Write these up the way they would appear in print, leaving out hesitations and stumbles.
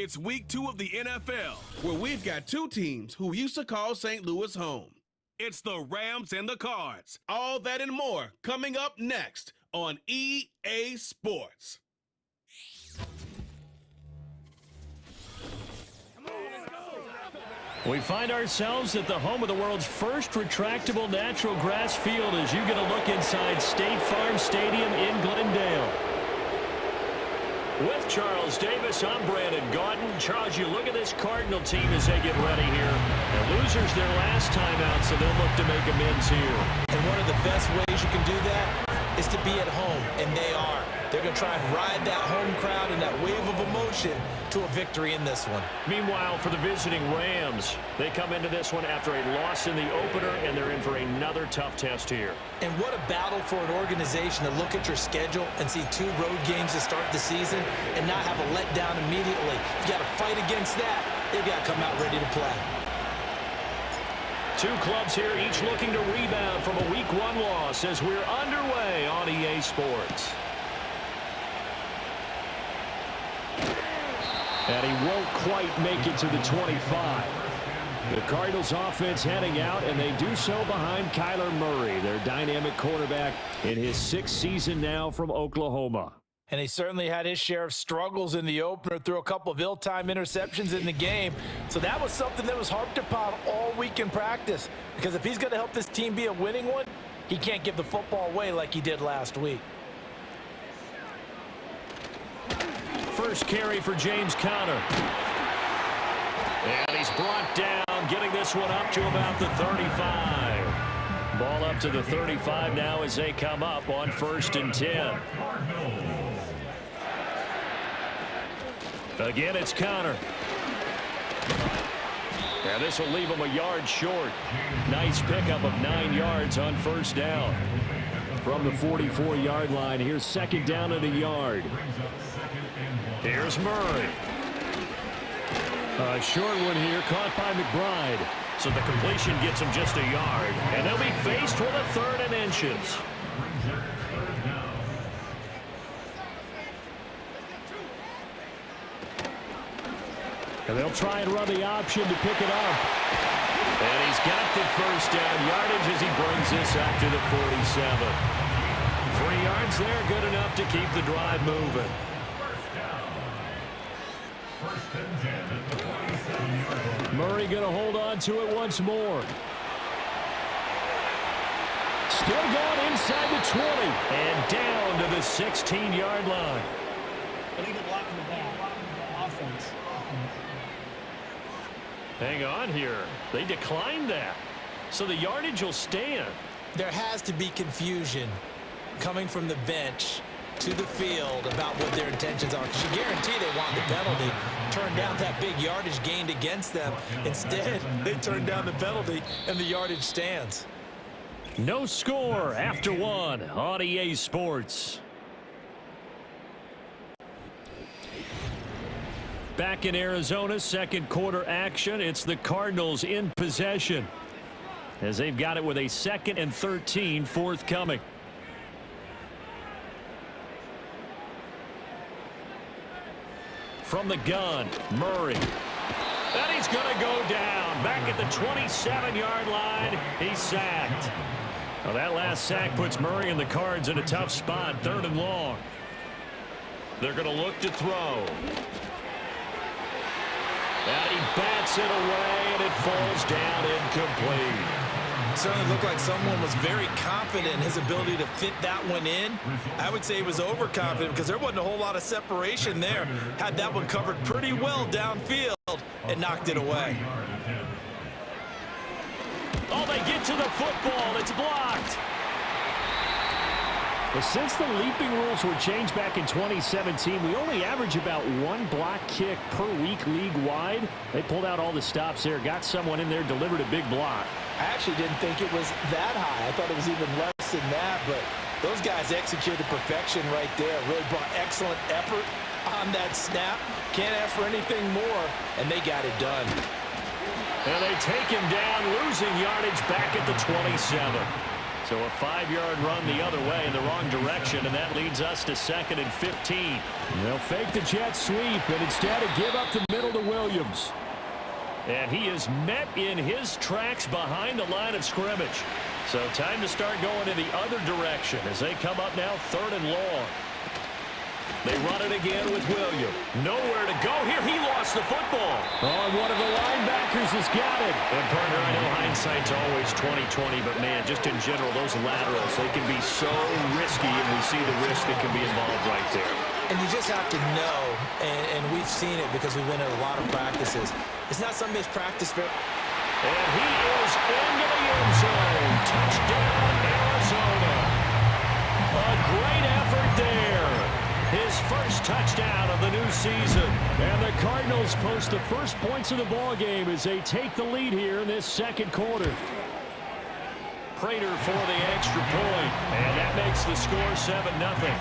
It's week 2 of the NFL, where we've got two teams who used to call St. Louis home. It's the Rams and the Cards. All that and more coming up next on EA Sports. We find ourselves at the home of the world's first retractable natural grass field as you get a look inside State Farm Stadium in Glendale. With Charles Davis, I'm Brandon Gaudin. Charles, you look at this Cardinal team as they get ready here. And losers their last time out, so they'll look to make amends here. And one of the best ways you can do that is to be at home, and they are. They're going to try and ride that home crowd and that wave of emotion to a victory in this one. Meanwhile, for the visiting Rams, they come into this one after a loss in the opener, and they're in for another tough test here. And what a battle for an organization to look at your schedule and see 2 road games to start the season and not have a letdown immediately. You've got to fight against that. They've got to come out ready to play. 2 clubs here, each looking to rebound from a Week 1 loss as we're underway on EA Sports. And he won't quite make it to the 25. The Cardinals offense heading out, and they do so behind Kyler Murray, their dynamic quarterback in his 6th season now from Oklahoma. And he certainly had his share of struggles in the opener, threw a couple of ill-timed interceptions in the game. So that was something that was harped upon all week in practice. Because if he's going to help this team be a winning one, he can't give the football away like he did last week. First carry for James Conner. And he's brought down, getting this one up to about the 35. Ball up to the 35 now as they come up on 1st and 10. Again, it's Conner. And this will leave him a yard short. Nice pickup of 9 yards on 1st down. From the 44-yard line, here's 2nd down and a yard. Here's Murray. A short one here, caught by McBride. So the completion gets him just a yard. And they'll be faced with a 3rd and inches. And they'll try and run the option to pick it up. And he's got the 1st down yardage as he brings this up to the 47. 3 yards there, good enough to keep the drive moving. Murray going to hold on to it once more. Still going inside the 20 and down to the 16-yard line. Illegal blocking the ball. Offense. Hang on here. They declined that. So the yardage will stand. There has to be confusion coming from the bench to the field about what their intentions are. Because you guarantee they want the penalty. Turn down that big yardage gained against them. Instead, they turn down the penalty, and the yardage stands. No score after 1 on EA Sports. Back in Arizona, 2nd quarter action. It's the Cardinals in possession as they've got it with a 2nd and 13 forthcoming. From the gun, Murray. And he's going to go down. Back at the 27-yard line, he's sacked. Well, that last sack puts Murray and the Cards in a tough spot, 3rd and long. They're going to look to throw. And he bats it away, and it falls down incomplete. Certainly looked like someone was very confident in his ability to fit that one in. I would say he was overconfident because there wasn't a whole lot of separation there. Had that one covered pretty well downfield and knocked it away. Oh, they get to the football. It's blocked. Well, since the leaping rules were changed back in 2017, we only average about 1 block kick per week league-wide. They pulled out all the stops there, got someone in there, delivered a big block. I actually didn't think it was that high. I thought it was even less than that, but those guys executed perfection right there. Really brought excellent effort on that snap. Can't ask for anything more, and they got it done. And they take him down, losing yardage back at the 27. So a 5-yard run the other way in the wrong direction, and that leads us to 2nd and 15. They'll fake the jet sweep, and instead give up the middle to Williams. And he is met in his tracks behind the line of scrimmage. So time to start going in the other direction as they come up now 3rd and long. They run it again with Williams. Nowhere to go here. He lost the football. Oh, and one of the linebackers has got it. And partner, I know hindsight's always 20/20, but man, just in general, those laterals, they can be so risky, and we see the risk that can be involved right there. And you just have to know, and we've seen it because we've been at a lot of practices. It's not some mispractice. And he is into the end zone. Touchdown, Arizona. A great effort there. His first touchdown of the new season. And the Cardinals post the first points of the ball game as they take the lead here in this second quarter. Prater for the extra point, and that makes the score 7-0.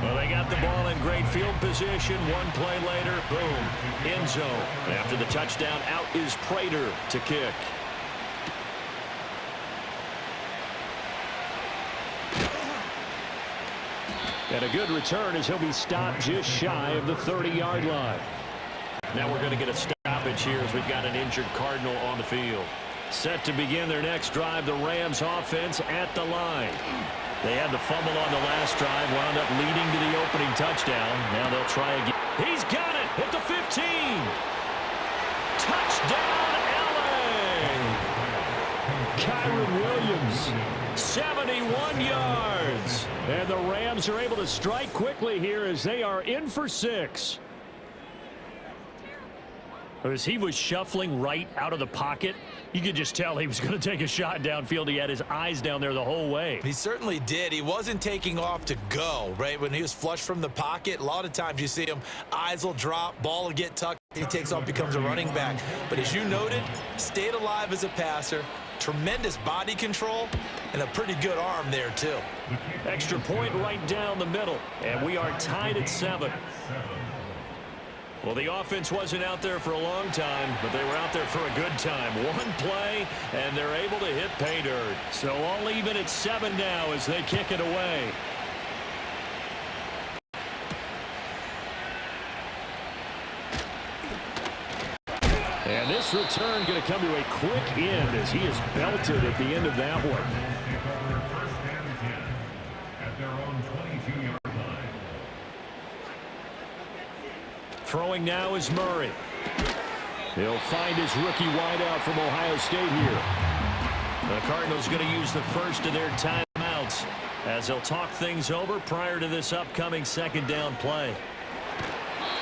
Well, they got the ball in great field position. One play later, boom, end zone. After the touchdown, out is Prater to kick. And a good return as he'll be stopped just shy of the 30-yard line. Now we're going to get a stoppage here as we've got an injured Cardinal on the field. Set to begin their next drive, the Rams offense at the line. They had the fumble on the last drive, wound up leading to the opening touchdown. Now they'll try again. He's got it at the 15. Touchdown, LA. Kyron Williams. 71 yards. And the Rams are able to strike quickly here as they are in for 6. As he was shuffling right out of the pocket, you could just tell he was going to take a shot downfield. He had his eyes down there the whole way. He certainly did. He wasn't taking off to go, right? When he was flush from the pocket, a lot of times you see him, eyes will drop, ball will get tucked. He takes off, becomes a running back. But as you noted, stayed alive as a passer, tremendous body control, and a pretty good arm there, too. Extra point right down the middle, and we are tied at 7. Well, the offense wasn't out there for a long time, but they were out there for a good time. One play, and they're able to hit pay dirt. So all even at 7 now as they kick it away. And this return going to come to a quick end as he is belted at the end of that one. Throwing now is Murray. He'll find his rookie wideout from Ohio State here. The Cardinals going to use the first of their timeouts as they'll talk things over prior to this upcoming second down play.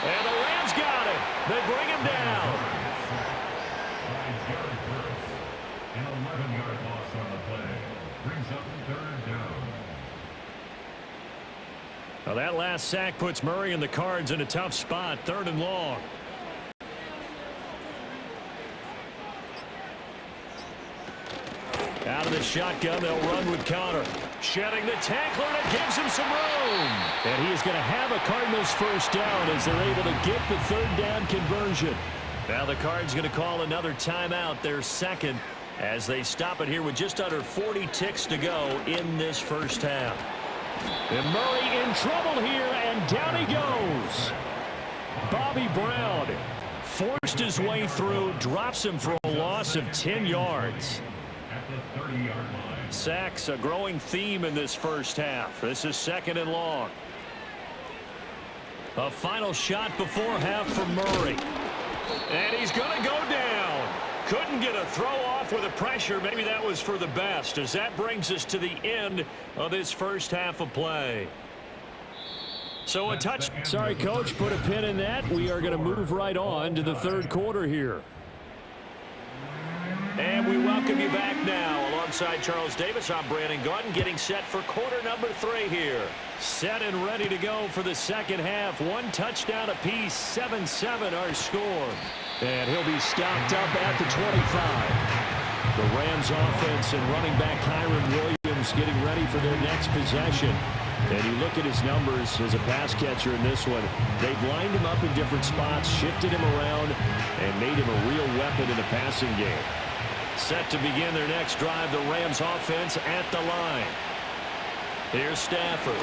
And the Rams got him. They bring him down. An 11-yard loss on the play brings up 3rd down. Well, that last sack puts Murray and the Cards in a tough spot, 3rd and long. Out of the shotgun, they'll run with Connor. Shedding the tackler, and it gives him some room. And he is going to have a Cardinals first down as they're able to get the 3rd down conversion. Now the Cards going to call another timeout, their second, as they stop it here with just under 40 ticks to go in this first half. And Murray in trouble here, and down he goes. Bobby Brown forced his way through, drops him for a loss of 10 yards. At the 30-yard line. Sacks, a growing theme in this first half. This is 2nd and long. A final shot before half for Murray. And he's going to go down. Couldn't get a throw off with the pressure. Maybe that was for the best, as that brings us to the end of this first half of play. So a touch. Sorry, Coach, put a pin in that. We are going to move right on to the 3rd quarter here. And we welcome you back now. Alongside Charles Davis, I'm Brandon Gunn, getting set for quarter number 3 here. Set and ready to go for the second half. 1 touchdown apiece, 7-7 our score. And he'll be stopped up at the 25. The Rams offense and running back Kyron Williams getting ready for their next possession. And you look at his numbers as a pass catcher in this one. They've lined him up in different spots, shifted him around, and made him a real weapon in the passing game. Set to begin their next drive, the Rams offense at the line. Here's Stafford.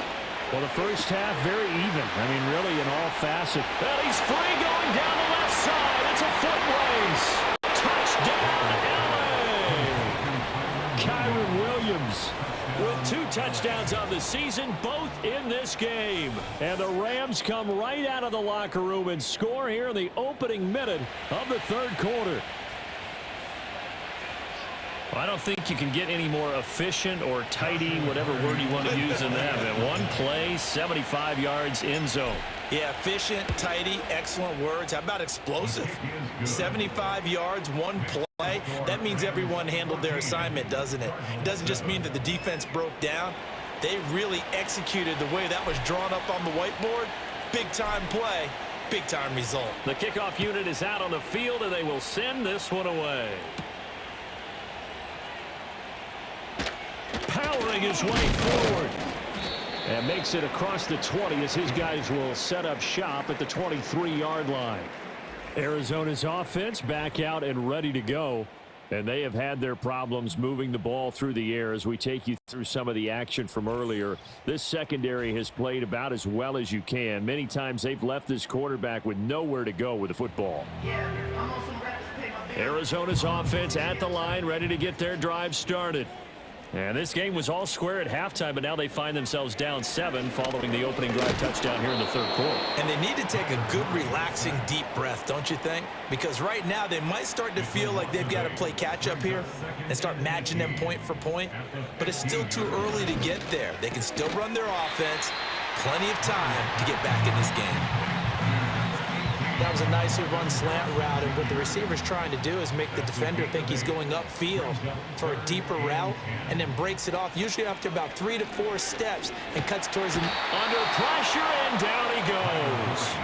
Well, the first half, very even. I mean, really in all facets. And he's free going down the left side. It's a foot race. Touchdown, LA! Kyron Williams with 2 touchdowns on the season, both in this game. And the Rams come right out of the locker room and score here in the opening minute of the third quarter. I don't think you can get any more efficient or tidy, whatever word you want to use in that. In one play, 75 yards in zone. Yeah, efficient, tidy, excellent words. How about explosive? 75 yards, one play. That means everyone handled their assignment, doesn't it? It doesn't just mean that the defense broke down. They really executed the way that was drawn up on the whiteboard. Big-time play, big-time result. The kickoff unit is out on the field, and they will send this one away. Powering his way forward. And makes it across the 20 as his guys will set up shop at the 23-yard line. Arizona's offense back out and ready to go. And they have had their problems moving the ball through the air as we take you through some of the action from earlier. This secondary has played about as well as you can. Many times they've left this quarterback with nowhere to go with the football. Arizona's offense at the line, ready to get their drive started. And this game was all square at halftime, but now they find themselves down 7 following the opening drive touchdown here in the third quarter. And they need to take a good, relaxing, deep breath, don't you think? Because right now they might start to feel like they've got to play catch-up here and start matching them point for point. But it's still too early to get there. They can still run their offense. Plenty of time to get back in this game. That was a nicely run slant route, and what the receiver's trying to do is make the defender think he's going upfield for a deeper route and then breaks it off, usually after about 3 to 4 steps, and cuts towards him. Under pressure, and down he goes.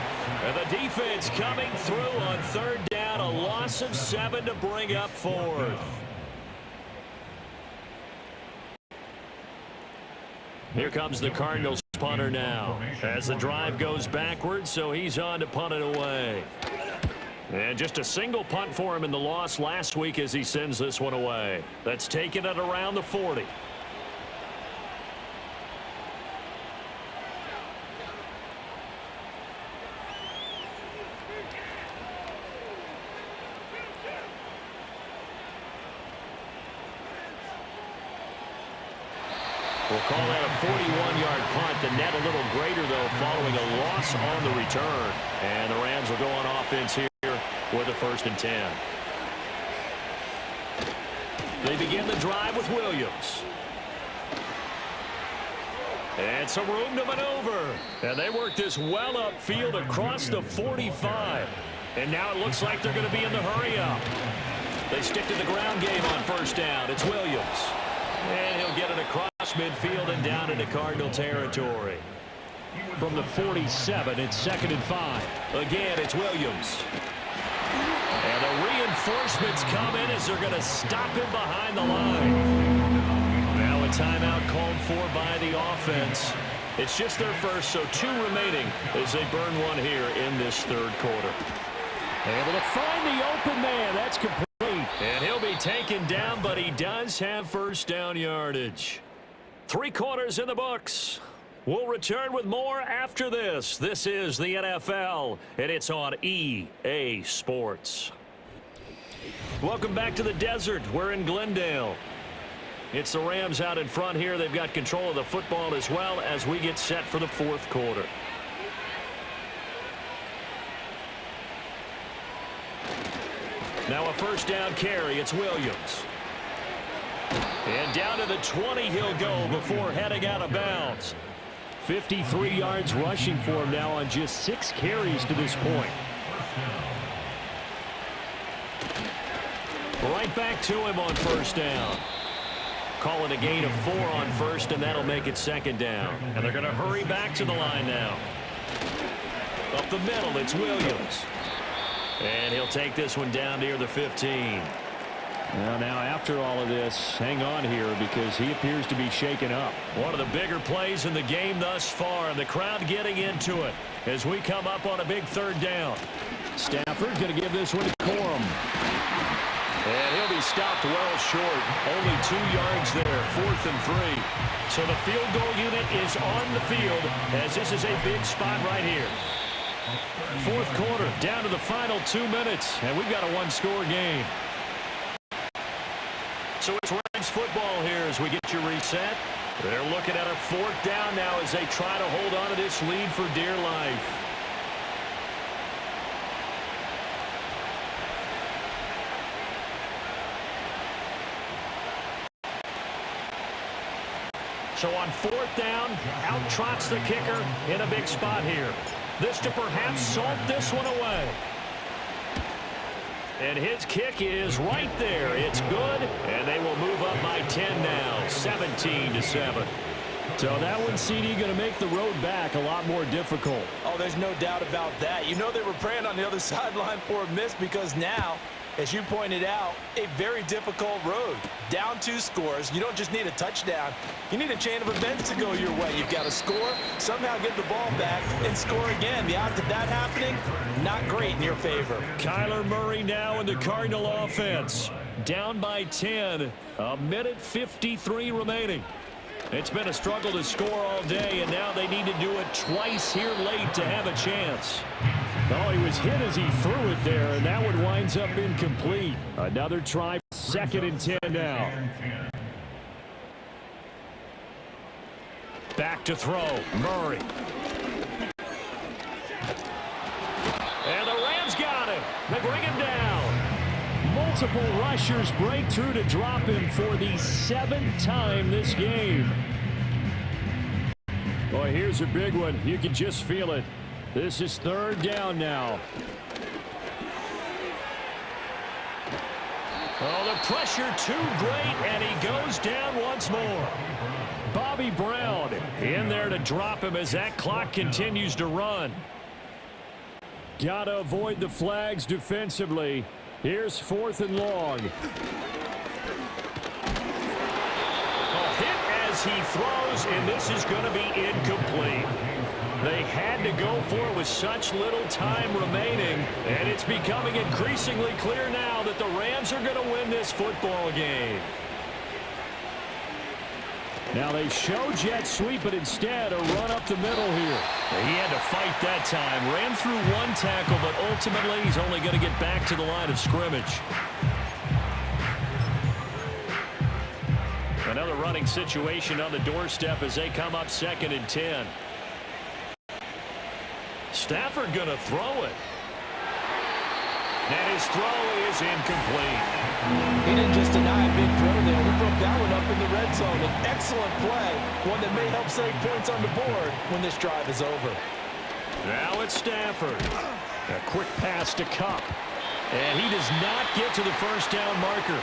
And the defense coming through on third down, a loss of 7 to bring up 4th. Here comes the Cardinals punter now as the drive goes backwards, so he's on to punt it away. And just a single punt for him in the loss last week as he sends this one away. That's taken it around the 40. We'll call that a 41-yard punt. The net a little greater, though, following a loss on the return. And the Rams will go on offense here with a 1st and 10. They begin the drive with Williams. And some room to maneuver. And they work this well upfield across the 45. And now it looks like they're going to be in the hurry-up. They stick to the ground game on 1st down. It's Williams. And he'll get it across midfield and down into Cardinal territory. From the 47, it's 2nd and 5. Again, it's Williams. And the reinforcements come in as they're going to stop him behind the line. Now a timeout called for by the offense. It's just their first, so 2 remaining as they burn one here in this third quarter. Able to find the open man. That's complete. And he'll be taken down, but he does have 1st down yardage. 3 quarters in the books. We'll return with more after this. This is the NFL, and it's on EA Sports. Welcome back to the desert. We're in Glendale. It's the Rams out in front here. They've got control of the football as well as we get set for the 4th quarter. Now a 1st down carry. It's Williams. And down to the 20 he'll go before heading out of bounds. 53 yards rushing for him now on just 6 carries to this point. Right back to him on 1st down. Calling a gain of 4 on 1st, and that'll make it 2nd down. And they're going to hurry back to the line now. Up the middle, it's Williams. And he'll take this one down near the 15. Well, now after all of this, hang on here because he appears to be shaken up. One of the bigger plays in the game thus far, and the crowd getting into it as we come up on a big 3rd down. Stafford going to give this one to Corum. And he'll be stopped well short. Only 2 yards there, 4th and 3. So the field goal unit is on the field as this is a big spot right here. 4th quarter, down to the final 2 minutes, and we've got a 1-score game. So it's Rams football here as we get you reset. They're looking at a 4th down now as they try to hold on to this lead for dear life. So on 4th down, out trots the kicker in a big spot here. This to perhaps salt this one away. And his kick is right there. It's good, and they will move up by 10 now, 17-7. So that one, CD, going to make the road back a lot more difficult. Oh, there's no doubt about that. You know they were praying on the other sideline for a miss because now, as you pointed out, a very difficult road. Down 2 scores. You don't just need a touchdown. You need a chain of events to go your way. You've got to score, somehow get the ball back, and score again. The odds of that happening, not great in your favor. Kyler Murray now in the Cardinal offense. Down by 10. A minute 53 remaining. It's been a struggle to score all day, and now they need to do it twice here late to have a chance. Oh, he was hit as he threw it there, and that one winds up incomplete. Another try, 2nd and 10 now. Back to throw, Murray. And the Rams got him. They bring him down. Multiple rushers break through to drop him for the 7th time this game. Boy, here's a big one. You can just feel it. This is 3rd down now. Oh, the pressure too great, and he goes down once more. Bobby Brown In there to drop him as that clock continues to run. got to avoid the flags defensively. Here's 4th and long. Hit as he throws, and this is going to be incomplete. They had to go for it with such little time remaining, and it's becoming increasingly clear now that the Rams are going to win this football game. Now they show jet sweep, but instead a run up the middle here. He had to fight that time. Ran through 1 tackle, but ultimately he's only going to get back to the line of scrimmage. Another running situation on the doorstep as they come up 2nd and 10. Stafford going to throw it. And his throw is incomplete. He didn't just deny a big throw there. He broke that one up in the red zone. An excellent play, one that may help save points on the board when this drive is over. Now it's Stafford. A quick pass to Cup. And he does not get to the 1st down marker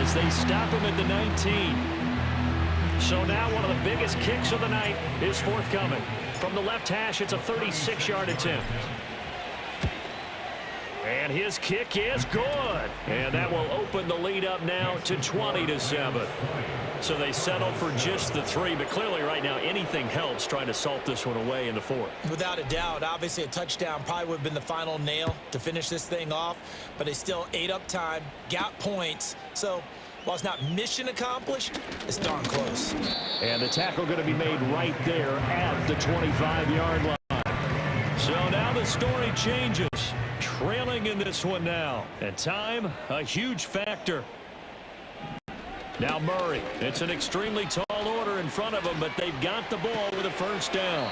as they stop him at the 19. So now one of the biggest kicks of the night is forthcoming. From the left hash, it's a 36-yard attempt. And his kick is good. And that will open the lead up now to 20-7. So they settle for just the 3, but clearly right now anything helps trying to salt this one away in the 4th. Without a doubt, obviously a touchdown probably would have been the final nail to finish this thing off, but they still ate up time, got points. So while it's not mission accomplished, it's darn close. And the tackle going to be made right there at the 25-yard line. So now the story changes. Trailing in this one now. And time, a huge factor. Now Murray. It's an extremely tall order in front of them, but they've got the ball with a 1st down.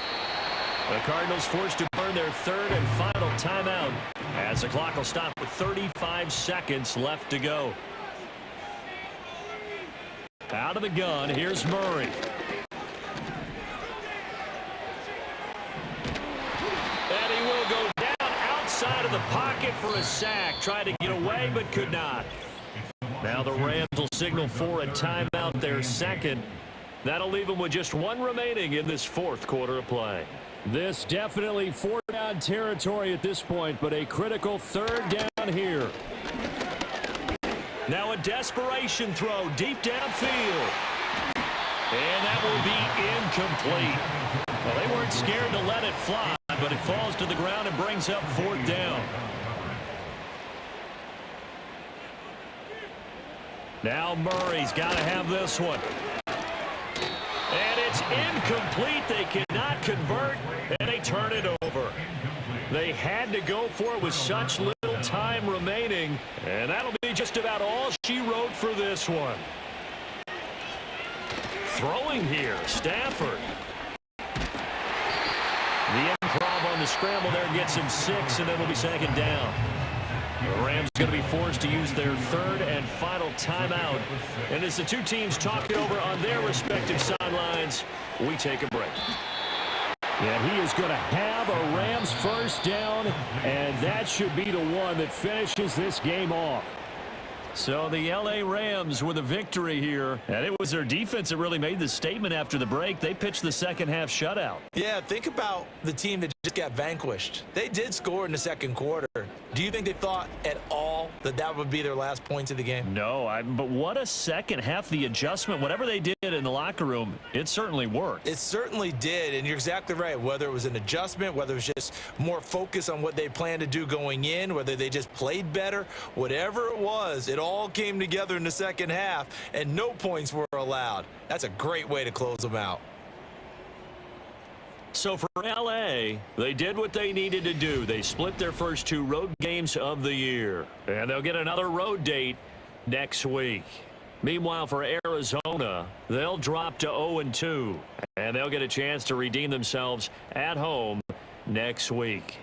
The Cardinals forced to burn their 3rd and final timeout as the clock will stop with 35 seconds left to go. Out of the gun, here's Murray. And he will go down outside of the pocket for a sack. Tried to get away, but could not. Now the Rams will signal for a timeout, their 2nd. That'll leave them with just 1 remaining in this 4th quarter of play. This definitely 4th down territory at this point, but a critical 3rd down here. Now a desperation throw deep downfield. And that will be incomplete. Well, they weren't scared to let it fly, but it falls to the ground and brings up 4th down. Now Murray's got to have this one. And it's incomplete. They cannot convert, and they turn it over. They had to go for it with such little time remaining, and that'll be just about all she wrote for this one. Throwing here, Stafford. The improv on the scramble there gets him 6, and then it'll be second down. The Rams are going to be forced to use their third and final timeout. And as the two teams talk it over on their respective sidelines, we take a break. And he is going to have a Rams first down, and that should be the one that finishes this game off. So the L.A. Rams with a victory here, and it was their defense that really made the statement after the break. They pitched the second-half shutout. Yeah, think about the team that just got vanquished. They did score in the second quarter. Do you think they thought at all that that would be their last points of the game? No, but what a second half. The adjustment, whatever they did in the locker room, it certainly worked. It certainly did, and you're exactly right. Whether it was an adjustment, whether it was just more focus on what they planned to do going in, whether they just played better, whatever it was, it all came together in the second half, and no points were allowed. That's a great way to close them out. So for L.A., they did what they needed to do. They split their first 2 road games of the year, and they'll get another road date next week. Meanwhile, for Arizona, they'll drop to 0-2, and they'll get a chance to redeem themselves at home next week.